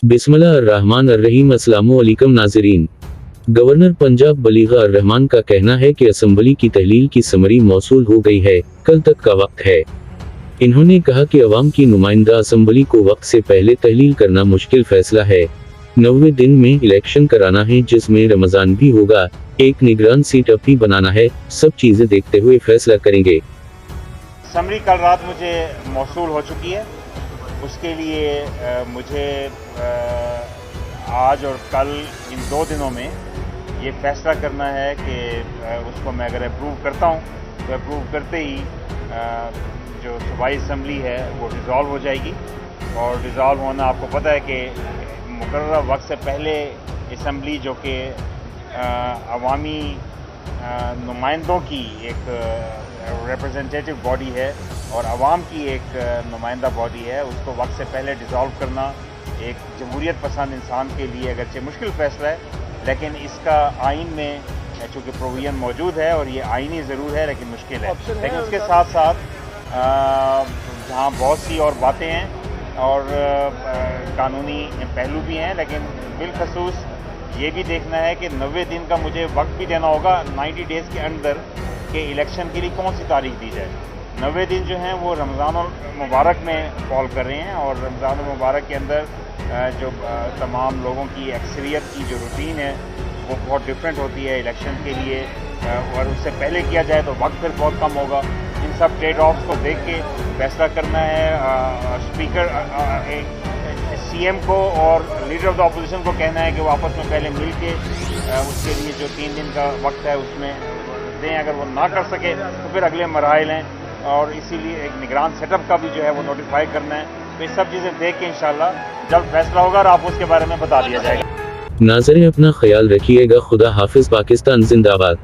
बिस्मिल्लाहिर्रहमानिर्रहीम। अस्सलामु अलैकुम नाज़रीन। गवर्नर पंजाब बलीग़ अर-रहमान का कहना है कि असम्बली की तहलील की समरी मौसूल हो गई है, कल तक का वक्त है। इन्होंने कहा कि अवाम की नुमाइंदा असम्बली को वक्त से पहले तहलील करना मुश्किल फैसला है। 90 दिन में इलेक्शन कराना है जिसमें रमजान भी होगा, एक निगरान सीट अप भी बनाना है, सब चीजें देखते हुए फैसला करेंगे। समरी कल रात मुझे मौसूल हो चुकी है। उसके लिए मुझे आज और कल इन 2 दिनों में ये फैसला करना है कि उसको मैं अगर अप्रूव करता हूँ तो अप्रूव करते ही जो सूबाई असम्बली है वो डिज़ोल्व हो जाएगी। और डिज़ोल्व होना आपको पता है कि मुकर्रर वक्त से पहले असम्बली जो कि अवामी नुमाइंदों की एक रिप्रेजेंटेटिव बॉडी है और आवाम की एक नुमाइंदा बॉडी है, उसको वक्त से पहले डिज़ोल्व करना एक जमहूरियत पसंद इंसान के लिए अगरचे मुश्किल फ़ैसला है, लेकिन इसका आइन में चूँकि प्रोविजन मौजूद है और ये आइनी ज़रूर है लेकिन मुश्किल है। लेकिन उसके साथ साथ जहाँ बहुत सी और बातें हैं और कानूनी पहलू भी हैं, लेकिन बिलखसूस ये भी देखना है कि 90 दिन का मुझे वक्त भी देना होगा 90 डेज़ के अंदर कि इलेक्शन के लिए कौन सी तारीख दी जाए। 90 दिन जो हैं वो रमज़ान मुबारक में फॉल कर रहे हैं और रमज़ान मुबारक के अंदर जो तमाम लोगों की अक्सरियत की जो रूटीन है वो बहुत डिफरेंट होती है इलेक्शन के लिए, और उससे पहले किया जाए तो वक्त फिर बहुत कम होगा। इन सब ट्रेड ऑफ्स को देख के फैसला करना है। स्पीकर CM को और लीडर ऑफ द अपोजिशन को कहना है कि वो आपस में पहले मिल के उसके लिए जो 3 दिन का वक्त है उसमें दें। अगर वो ना कर सके तो फिर अगले मराइल हैं और इसीलिए एक निगरान सेटअप का भी जो है वो नोटिफाई करना है। तो ये सब चीज़ें देख के इंशाल्लाह जब फैसला होगा और आपको उसके बारे में बता दिया जाएगा। नाज़रीन, अपना ख्याल रखिएगा। खुदा हाफिज़। पाकिस्तान जिंदाबाद।